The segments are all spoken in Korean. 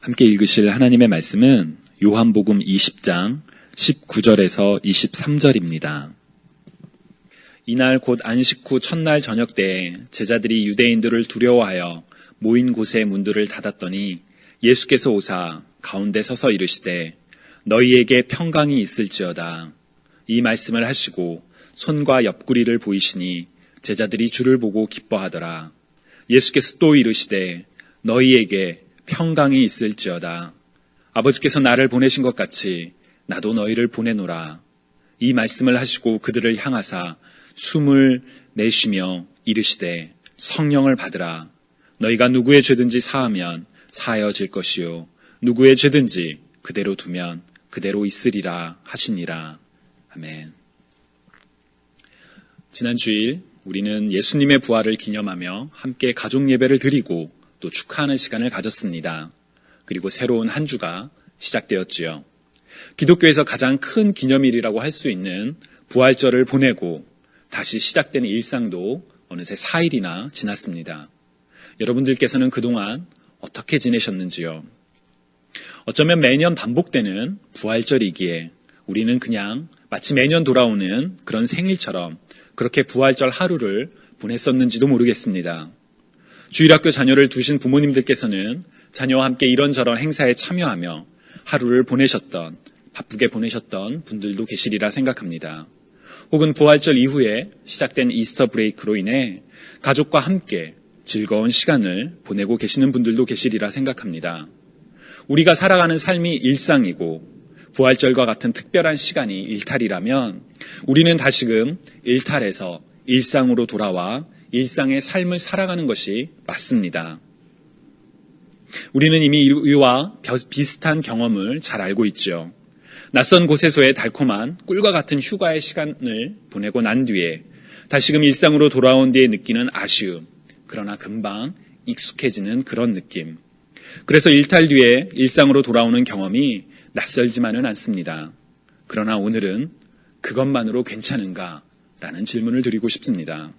함께 읽으실 하나님의 말씀은 요한복음 20장 19절에서 23절입니다. 이날 곧 안식 후 첫날 저녁 때에 제자들이 유대인들을 두려워하여 모인 곳의 문들을 닫았더니 예수께서 오사 가운데 서서 이르시되 너희에게 평강이 있을지어다. 이 말씀을 하시고 손과 옆구리를 보이시니 제자들이 주를 보고 기뻐하더라. 예수께서 또 이르시되 너희에게 평강이 있을지어다. 아버지께서 나를 보내신 것 같이 나도 너희를 보내노라. 이 말씀을 하시고 그들을 향하사 숨을 내쉬며 이르시되 성령을 받으라. 너희가 누구의 죄든지 사하면 사하여질 것이요 누구의 죄든지 그대로 두면 그대로 있으리라 하시니라. 아멘. 지난 주일 우리는 예수님의 부활을 기념하며 함께 가족 예배를 드리고 또 축하하는 시간을 가졌습니다. 그리고 새로운 한 주가 시작되었지요. 기독교에서 가장 큰 기념일이라고 할 수 있는 부활절을 보내고 다시 시작되는 일상도 어느새 4일이나 지났습니다. 여러분들께서는 그동안 어떻게 지내셨는지요? 어쩌면 매년 반복되는 부활절이기에 우리는 그냥 마치 매년 돌아오는 그런 생일처럼 그렇게 부활절 하루를 보냈었는지도 모르겠습니다. 주일학교 자녀를 두신 부모님들께서는 자녀와 함께 이런저런 행사에 참여하며 하루를 보내셨던, 바쁘게 보내셨던 분들도 계시리라 생각합니다. 혹은 부활절 이후에 시작된 이스터 브레이크로 인해 가족과 함께 즐거운 시간을 보내고 계시는 분들도 계시리라 생각합니다. 우리가 살아가는 삶이 일상이고 부활절과 같은 특별한 시간이 일탈이라면 우리는 다시금 일탈에서 일상으로 돌아와 일상의 삶을 살아가는 것이 맞습니다. 우리는 이미 이와 비슷한 경험을 잘 알고 있죠. 낯선 곳에서의 달콤한 꿀과 같은 휴가의 시간을 보내고 난 뒤에 다시금 일상으로 돌아온 뒤에 느끼는 아쉬움, 그러나 금방 익숙해지는 그런 느낌. 그래서 일탈 뒤에 일상으로 돌아오는 경험이 낯설지만은 않습니다. 그러나 오늘은 그것만으로 괜찮은가? 라는 질문을 드리고 싶습니다.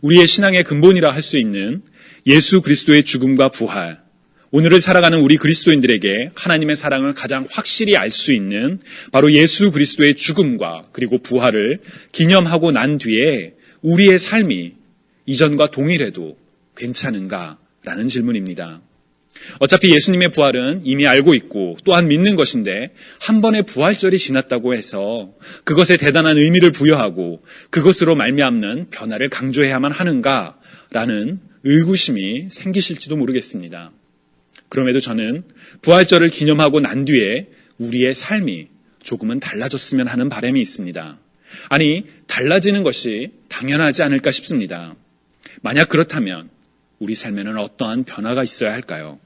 우리의 신앙의 근본이라 할 수 있는 예수 그리스도의 죽음과 부활, 오늘을 살아가는 우리 그리스도인들에게 하나님의 사랑을 가장 확실히 알 수 있는 바로 예수 그리스도의 죽음과 그리고 부활을 기념하고 난 뒤에 우리의 삶이 이전과 동일해도 괜찮은가라는 질문입니다. 어차피 예수님의 부활은 이미 알고 있고 또한 믿는 것인데 한 번의 부활절이 지났다고 해서 그것에 대단한 의미를 부여하고 그것으로 말미암는 변화를 강조해야만 하는가라는 의구심이 생기실지도 모르겠습니다. 그럼에도 저는 부활절을 기념하고 난 뒤에 우리의 삶이 조금은 달라졌으면 하는 바람이 있습니다. 아니, 달라지는 것이 당연하지 않을까 싶습니다. 만약 그렇다면 우리 삶에는 어떠한 변화가 있어야 할까요?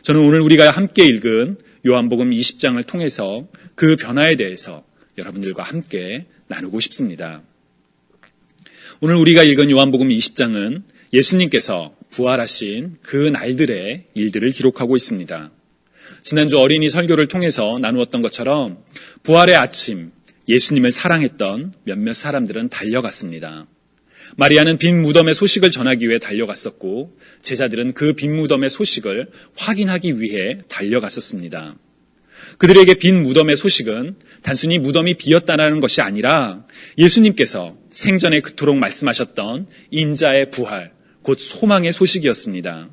저는 오늘 우리가 함께 읽은 요한복음 20장을 통해서 그 변화에 대해서 여러분들과 함께 나누고 싶습니다. 오늘 우리가 읽은 요한복음 20장은 예수님께서 부활하신 그 날들의 일들을 기록하고 있습니다. 지난주 어린이 설교를 통해서 나누었던 것처럼 부활의 아침, 예수님을 사랑했던 몇몇 사람들은 달려갔습니다. 마리아는 빈 무덤의 소식을 전하기 위해 달려갔었고 제자들은 그 빈 무덤의 소식을 확인하기 위해 달려갔었습니다. 그들에게 빈 무덤의 소식은 단순히 무덤이 비었다는 것이 아니라 예수님께서 생전에 그토록 말씀하셨던 인자의 부활, 곧 소망의 소식이었습니다.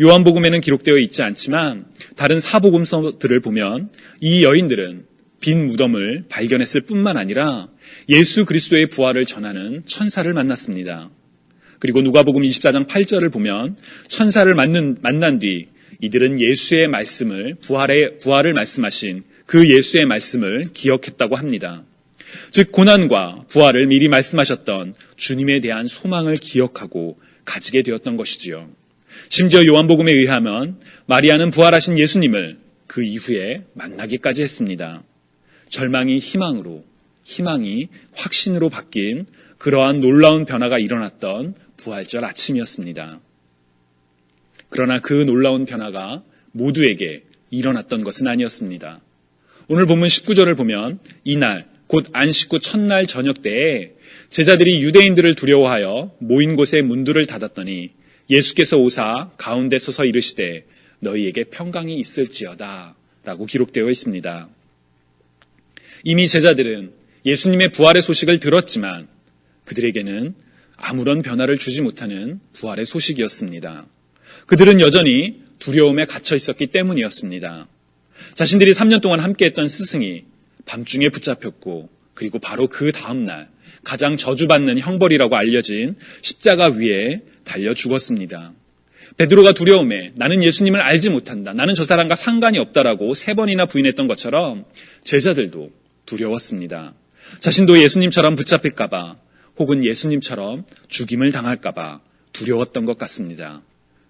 요한복음에는 기록되어 있지 않지만 다른 사복음서들을 보면 이 여인들은 빈 무덤을 발견했을 뿐만 아니라 예수 그리스도의 부활을 전하는 천사를 만났습니다. 그리고 누가복음 24장 8절을 보면 천사를 만난 뒤 이들은 예수의 말씀을 부활을 말씀하신 그 예수의 말씀을 기억했다고 합니다. 즉 고난과 부활을 미리 말씀하셨던 주님에 대한 소망을 기억하고 가지게 되었던 것이지요. 심지어 요한복음에 의하면 마리아는 부활하신 예수님을 그 이후에 만나기까지 했습니다. 절망이 희망으로, 희망이 확신으로 바뀐 그러한 놀라운 변화가 일어났던 부활절 아침이었습니다. 그러나 그 놀라운 변화가 모두에게 일어났던 것은 아니었습니다. 오늘 본문 19절을 보면 이날 곧 안식 후 첫날 저녁 때에 제자들이 유대인들을 두려워하여 모인 곳에 문들을 닫았더니 예수께서 오사 가운데 서서 이르시되 너희에게 평강이 있을지어다 라고 기록되어 있습니다. 이미 제자들은 예수님의 부활의 소식을 들었지만 그들에게는 아무런 변화를 주지 못하는 부활의 소식이었습니다. 그들은 여전히 두려움에 갇혀 있었기 때문이었습니다. 자신들이 3년 동안 함께했던 스승이 밤중에 붙잡혔고 그리고 바로 그 다음날 가장 저주받는 형벌이라고 알려진 십자가 위에 달려 죽었습니다. 베드로가 두려움에 나는 예수님을 알지 못한다. 나는 저 사람과 상관이 없다라고 3번이나 부인했던 것처럼 제자들도 두려웠습니다. 자신도 예수님처럼 붙잡힐까봐 혹은 예수님처럼 죽임을 당할까봐 두려웠던 것 같습니다.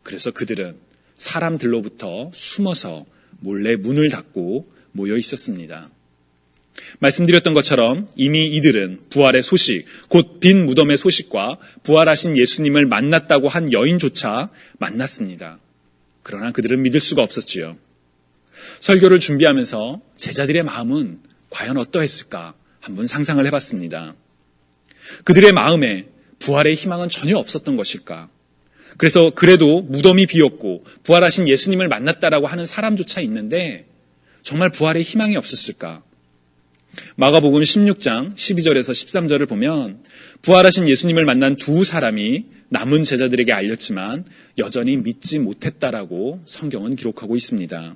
그래서 그들은 사람들로부터 숨어서 몰래 문을 닫고 모여 있었습니다. 말씀드렸던 것처럼 이미 이들은 부활의 소식, 곧 빈 무덤의 소식과 부활하신 예수님을 만났다고 한 여인조차 만났습니다. 그러나 그들은 믿을 수가 없었지요. 설교를 준비하면서 제자들의 마음은 과연 어떠했을까 한번 상상을 해봤습니다. 그들의 마음에 부활의 희망은 전혀 없었던 것일까? 그래서 그래도 무덤이 비었고 부활하신 예수님을 만났다라고 하는 사람조차 있는데 정말 부활의 희망이 없었을까? 마가복음 16장 12절에서 13절을 보면 부활하신 예수님을 만난 2사람이 남은 제자들에게 알렸지만 여전히 믿지 못했다라고 성경은 기록하고 있습니다.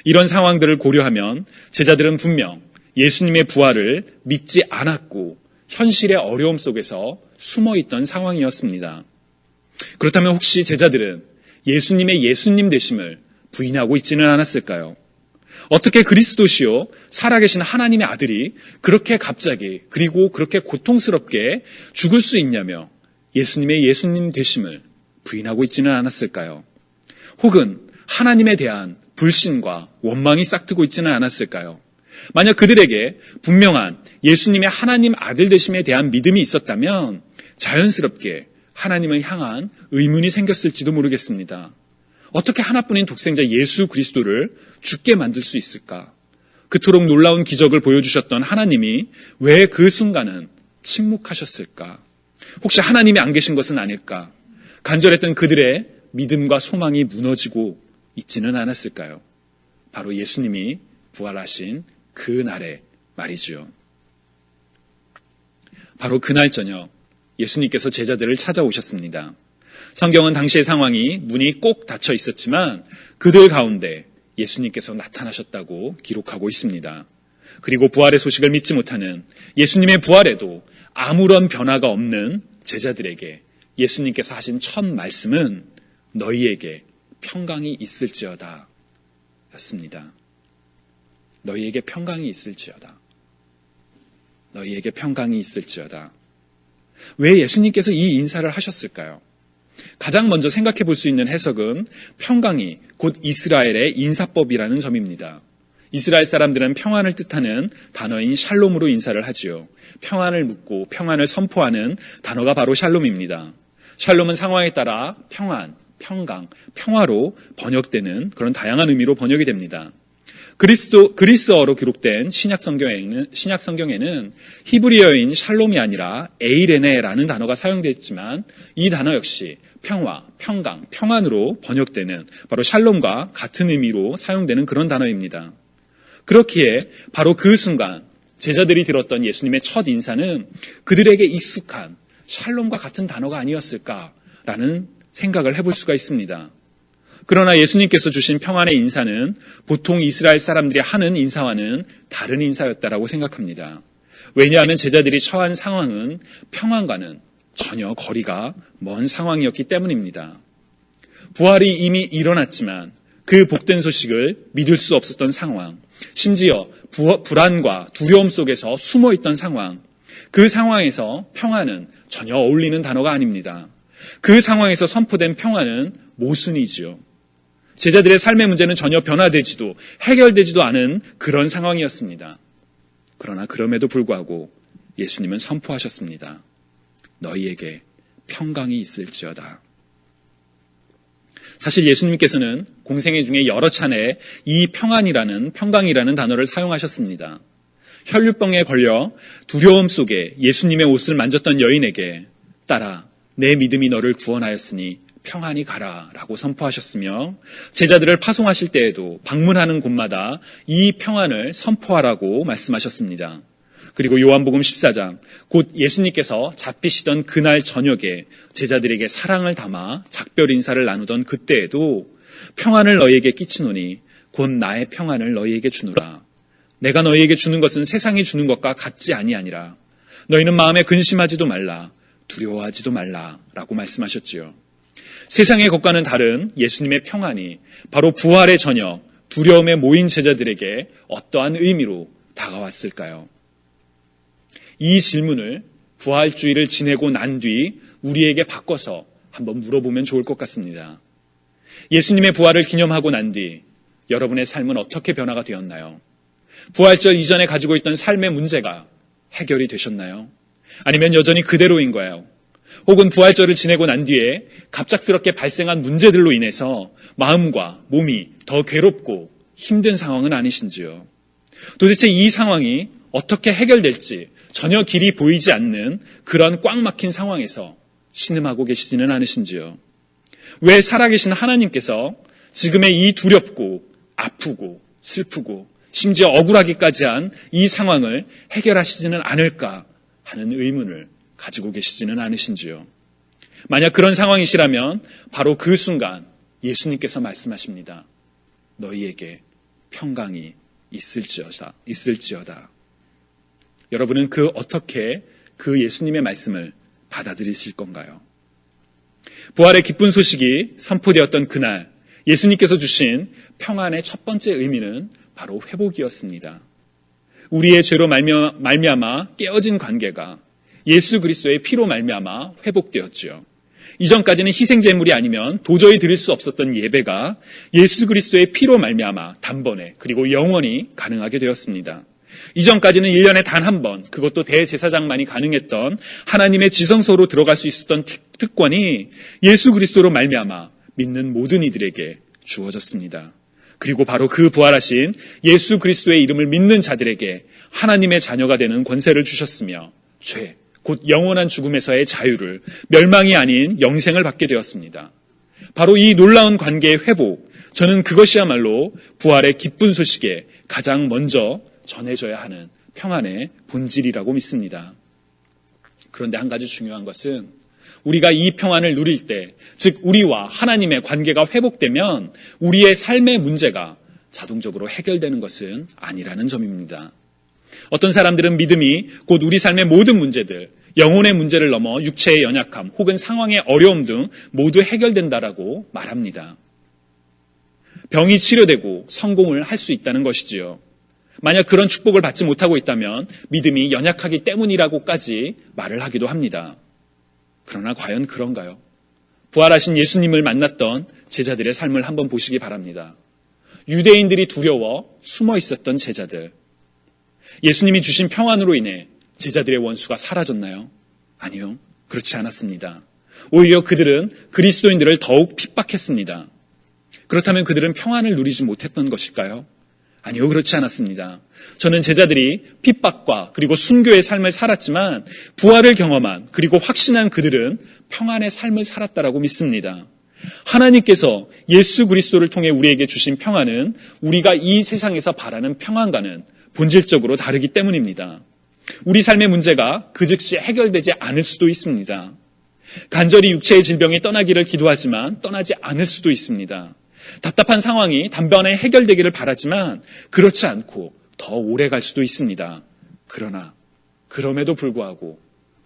이런 상황들을 고려하면 제자들은 분명 예수님의 부활을 믿지 않았고 현실의 어려움 속에서 숨어있던 상황이었습니다. 그렇다면 혹시 제자들은 예수님의 예수님 되심을 부인하고 있지는 않았을까요? 어떻게 그리스도시요 살아계신 하나님의 아들이 그렇게 갑자기 그리고 그렇게 고통스럽게 죽을 수 있냐며 예수님의 예수님 되심을 부인하고 있지는 않았을까요? 혹은 하나님에 대한 불신과 원망이 싹트고 있지는 않았을까요? 만약 그들에게 분명한 예수님의 하나님 아들 되심에 대한 믿음이 있었다면 자연스럽게 하나님을 향한 의문이 생겼을지도 모르겠습니다. 어떻게 하나뿐인 독생자 예수 그리스도를 죽게 만들 수 있을까? 그토록 놀라운 기적을 보여주셨던 하나님이 왜 그 순간은 침묵하셨을까? 혹시 하나님이 안 계신 것은 아닐까? 간절했던 그들의 믿음과 소망이 무너지고 있지는 않았을까요? 바로 예수님이 부활하신 그 날에 말이죠. 바로 그날 저녁 예수님께서 제자들을 찾아오셨습니다. 성경은 당시의 상황이 문이 꼭 닫혀 있었지만 그들 가운데 예수님께서 나타나셨다고 기록하고 있습니다. 그리고 부활의 소식을 믿지 못하는 예수님의 부활에도 아무런 변화가 없는 제자들에게 예수님께서 하신 첫 말씀은 너희에게 평강이 있을지어다 였습니다. 너희에게 평강이 있을지어다. 너희에게 평강이 있을지어다. 왜 예수님께서 이 인사를 하셨을까요? 가장 먼저 생각해 볼 수 있는 해석은 평강이 곧 이스라엘의 인사법이라는 점입니다. 이스라엘 사람들은 평안을 뜻하는 단어인 샬롬으로 인사를 하지요. 평안을 묻고 평안을 선포하는 단어가 바로 샬롬입니다. 샬롬은 상황에 따라 평안, 평강, 평화로 번역되는 그런 다양한 의미로 번역이 됩니다. 그리스어로 기록된 신약 성경에는 히브리어인 샬롬이 아니라 에이레네라는 단어가 사용됐지만 이 단어 역시 평화, 평강, 평안으로 번역되는 바로 샬롬과 같은 의미로 사용되는 그런 단어입니다. 그렇기에 바로 그 순간 제자들이 들었던 예수님의 첫 인사는 그들에게 익숙한 샬롬과 같은 단어가 아니었을까라는 생각을 해볼 수가 있습니다. 그러나 예수님께서 주신 평안의 인사는 보통 이스라엘 사람들이 하는 인사와는 다른 인사였다라고 생각합니다. 왜냐하면 제자들이 처한 상황은 평안과는 전혀 거리가 먼 상황이었기 때문입니다. 부활이 이미 일어났지만 그 복된 소식을 믿을 수 없었던 상황, 심지어 불안과 두려움 속에서 숨어있던 상황, 그 상황에서 평안은 전혀 어울리는 단어가 아닙니다. 그 상황에서 선포된 평안은 모순이지요. 제자들의 삶의 문제는 전혀 변화되지도 해결되지도 않은 그런 상황이었습니다. 그러나 그럼에도 불구하고 예수님은 선포하셨습니다. 너희에게 평강이 있을지어다. 사실 예수님께서는 공생애 중에 여러 차례 이 평강이라는 단어를 사용하셨습니다. 혈류병에 걸려 두려움 속에 예수님의 옷을 만졌던 여인에게 딸아, 내 믿음이 너를 구원하였으니 평안히 가라 라고 선포하셨으며 제자들을 파송하실 때에도 방문하는 곳마다 이 평안을 선포하라고 말씀하셨습니다. 그리고 요한복음 14장, 곧 예수님께서 잡히시던 그날 저녁에 제자들에게 사랑을 담아 작별 인사를 나누던 그때에도 평안을 너희에게 끼치노니 곧 나의 평안을 너희에게 주노라. 내가 너희에게 주는 것은 세상이 주는 것과 같지 아니하니라. 너희는 마음에 근심하지도 말라, 두려워하지도 말라 라고 말씀하셨지요. 세상의 것과는 다른 예수님의 평안이 바로 부활의 저녁, 두려움에 모인 제자들에게 어떠한 의미로 다가왔을까요? 이 질문을 부활주의를 지내고 난 뒤 우리에게 바꿔서 한번 물어보면 좋을 것 같습니다. 예수님의 부활을 기념하고 난 뒤 여러분의 삶은 어떻게 변화가 되었나요? 부활절 이전에 가지고 있던 삶의 문제가 해결이 되셨나요? 아니면 여전히 그대로인가요? 혹은 부활절을 지내고 난 뒤에 갑작스럽게 발생한 문제들로 인해서 마음과 몸이 더 괴롭고 힘든 상황은 아니신지요? 도대체 이 상황이 어떻게 해결될지 전혀 길이 보이지 않는 그런 꽉 막힌 상황에서 신음하고 계시지는 않으신지요? 왜 살아계신 하나님께서 지금의 이 두렵고 아프고 슬프고 심지어 억울하기까지 한 이 상황을 해결하시지는 않을까 하는 의문을 가지고 계시지는 않으신지요? 만약 그런 상황이시라면 바로 그 순간 예수님께서 말씀하십니다. 너희에게 평강이 있을지어다. 여러분은 어떻게 그 예수님의 말씀을 받아들이실 건가요? 부활의 기쁜 소식이 선포되었던 그날 예수님께서 주신 평안의 첫 번째 의미는 바로 회복이었습니다. 우리의 죄로 말미암아 깨어진 관계가 예수 그리스도의 피로 말미암아 회복되었지요. 이전까지는 희생제물이 아니면 도저히 드릴 수 없었던 예배가 예수 그리스도의 피로 말미암아 단번에 그리고 영원히 가능하게 되었습니다. 이전까지는 1년에 단 한 번, 그것도 대제사장만이 가능했던 하나님의 지성소로 들어갈 수 있었던 특권이 예수 그리스도로 말미암아 믿는 모든 이들에게 주어졌습니다. 그리고 바로 그 부활하신 예수 그리스도의 이름을 믿는 자들에게 하나님의 자녀가 되는 권세를 주셨으며 죄, 곧 영원한 죽음에서의 자유를, 멸망이 아닌 영생을 받게 되었습니다. 바로 이 놀라운 관계의 회복, 저는 그것이야말로 부활의 기쁜 소식에 가장 먼저 전해져야 하는 평안의 본질이라고 믿습니다. 그런데 한 가지 중요한 것은 우리가 이 평안을 누릴 때, 즉 우리와 하나님의 관계가 회복되면 우리의 삶의 문제가 자동적으로 해결되는 것은 아니라는 점입니다. 어떤 사람들은 믿음이 곧 우리 삶의 모든 문제들, 영혼의 문제를 넘어 육체의 연약함 혹은 상황의 어려움 등 모두 해결된다라고 말합니다. 병이 치료되고 성공을 할 수 있다는 것이지요. 만약 그런 축복을 받지 못하고 있다면 믿음이 연약하기 때문이라고까지 말을 하기도 합니다. 그러나 과연 그런가요? 부활하신 예수님을 만났던 제자들의 삶을 한번 보시기 바랍니다. 유대인들이 두려워 숨어 있었던 제자들. 예수님이 주신 평안으로 인해 제자들의 원수가 사라졌나요? 아니요, 그렇지 않았습니다. 오히려 그들은 그리스도인들을 더욱 핍박했습니다. 그렇다면 그들은 평안을 누리지 못했던 것일까요? 아니요, 그렇지 않았습니다. 저는 제자들이 핍박과 그리고 순교의 삶을 살았지만 부활을 경험한 그리고 확신한 그들은 평안의 삶을 살았다라고 믿습니다. 하나님께서 예수 그리스도를 통해 우리에게 주신 평안은 우리가 이 세상에서 바라는 평안과는 본질적으로 다르기 때문입니다. 우리 삶의 문제가 그 즉시 해결되지 않을 수도 있습니다. 간절히 육체의 질병이 떠나기를 기도하지만 떠나지 않을 수도 있습니다. 답답한 상황이 단번에 해결되기를 바라지만 그렇지 않고 더 오래 갈 수도 있습니다. 그러나 그럼에도 불구하고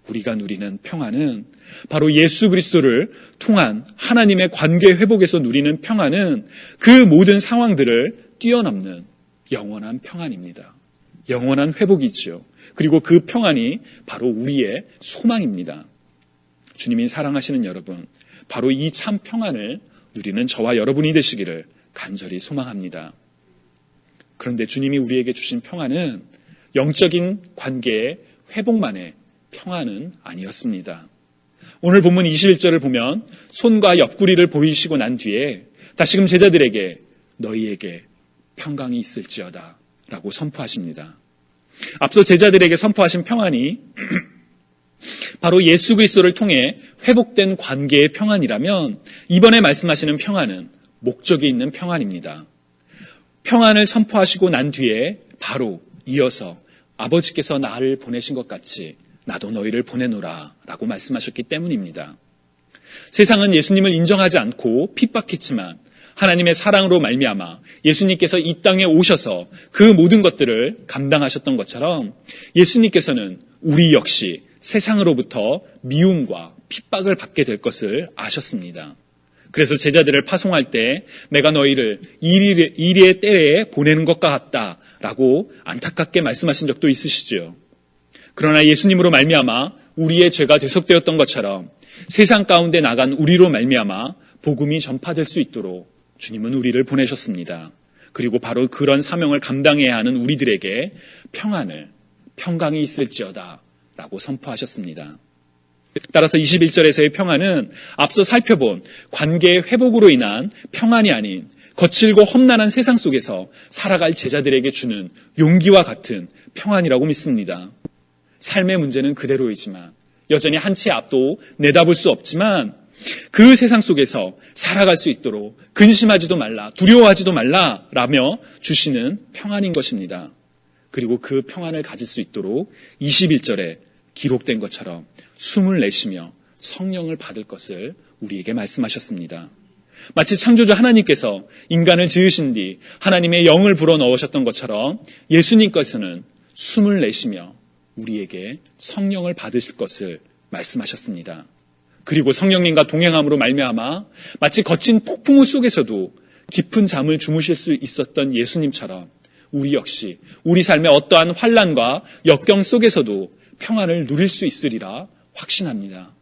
우리가 누리는 평안은 바로 예수 그리스도를 통한 하나님의 관계 회복에서 누리는 평안은 그 모든 상황들을 뛰어넘는 영원한 평안입니다. 영원한 회복이지요. 그리고 그 평안이 바로 우리의 소망입니다. 주님이 사랑하시는 여러분, 바로 이 참 평안을 누리는 저와 여러분이 되시기를 간절히 소망합니다. 그런데 주님이 우리에게 주신 평안은 영적인 관계의 회복만의 평안은 아니었습니다. 오늘 본문 21절을 보면 손과 옆구리를 보이시고 난 뒤에 다시금 제자들에게 너희에게 평강이 있을지어다 라고 선포하십니다. 앞서 제자들에게 선포하신 평안이 바로 예수 그리스도를 통해 회복된 관계의 평안이라면 이번에 말씀하시는 평안은 목적이 있는 평안입니다. 평안을 선포하시고 난 뒤에 바로 이어서 아버지께서 나를 보내신 것 같이 나도 너희를 보내노라 라고 말씀하셨기 때문입니다. 세상은 예수님을 인정하지 않고 핍박했지만 하나님의 사랑으로 말미암아 예수님께서 이 땅에 오셔서 그 모든 것들을 감당하셨던 것처럼 예수님께서는 우리 역시 세상으로부터 미움과 핍박을 받게 될 것을 아셨습니다. 그래서 제자들을 파송할 때 내가 너희를 이리의 때에 보내는 것과 같다라고 안타깝게 말씀하신 적도 있으시죠. 그러나 예수님으로 말미암아 우리의 죄가 대속되었던 것처럼 세상 가운데 나간 우리로 말미암아 복음이 전파될 수 있도록 주님은 우리를 보내셨습니다. 그리고 바로 그런 사명을 감당해야 하는 우리들에게 평강이 있을지어다 라고 선포하셨습니다. 따라서 21절에서의 평안은 앞서 살펴본 관계의 회복으로 인한 평안이 아닌 거칠고 험난한 세상 속에서 살아갈 제자들에게 주는 용기와 같은 평안이라고 믿습니다. 삶의 문제는 그대로이지만 여전히 한치 앞도 내다볼 수 없지만 그 세상 속에서 살아갈 수 있도록 근심하지도 말라, 두려워하지도 말라 라며 주시는 평안인 것입니다. 그리고 그 평안을 가질 수 있도록 21절에 기록된 것처럼 숨을 내쉬며 성령을 받을 것을 우리에게 말씀하셨습니다. 마치 창조주 하나님께서 인간을 지으신 뒤 하나님의 영을 불어넣으셨던 것처럼 예수님께서는 숨을 내쉬며 우리에게 성령을 받으실 것을 말씀하셨습니다. 그리고 성령님과 동행함으로 말미암아 마치 거친 폭풍우 속에서도 깊은 잠을 주무실 수 있었던 예수님처럼 우리 역시 우리 삶의 어떠한 환난과 역경 속에서도 평안을 누릴 수 있으리라 확신합니다.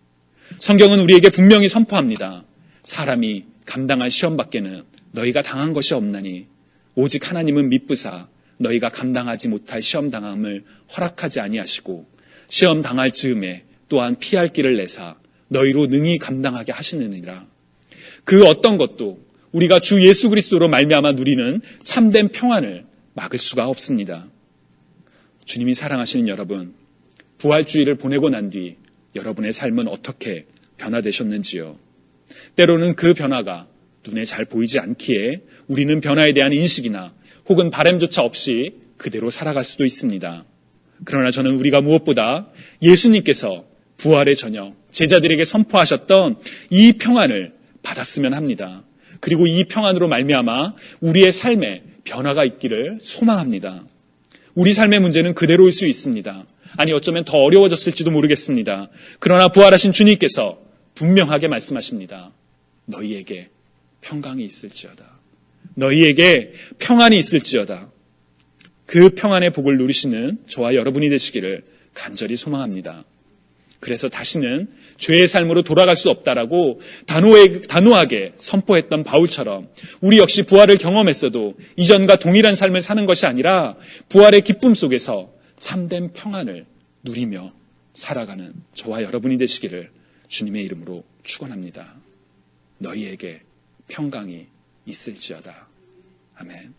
성경은 우리에게 분명히 선포합니다. 사람이 감당할 시험 밖에는 너희가 당한 것이 없나니 오직 하나님은 미쁘사 너희가 감당하지 못할 시험 당함을 허락하지 아니하시고 시험 당할 즈음에 또한 피할 길을 내사 너희로 능히 감당하게 하시느니라. 그 어떤 것도 우리가 주 예수 그리스도로 말미암아 누리는 참된 평안을 막을 수가 없습니다. 주님이 사랑하시는 여러분, 부활주의를 보내고 난 뒤 여러분의 삶은 어떻게 변화되셨는지요? 때로는 그 변화가 눈에 잘 보이지 않기에 우리는 변화에 대한 인식이나 혹은 바람조차 없이 그대로 살아갈 수도 있습니다. 그러나 저는 우리가 무엇보다 예수님께서 부활의 저녁 제자들에게 선포하셨던 이 평안을 받았으면 합니다. 그리고 이 평안으로 말미암아 우리의 삶에 변화가 있기를 소망합니다. 우리 삶의 문제는 그대로일 수 있습니다. 아니 어쩌면 더 어려워졌을지도 모르겠습니다. 그러나 부활하신 주님께서 분명하게 말씀하십니다. 너희에게 평강이 있을지어다. 너희에게 평안이 있을지어다. 그 평안의 복을 누리시는 저와 여러분이 되시기를 간절히 소망합니다. 그래서 다시는 죄의 삶으로 돌아갈 수 없다라고 단호하게 선포했던 바울처럼 우리 역시 부활을 경험했어도 이전과 동일한 삶을 사는 것이 아니라 부활의 기쁨 속에서 참된 평안을 누리며 살아가는 저와 여러분이 되시기를 주님의 이름으로 축원합니다. 너희에게 평강이 있을지어다. 아멘.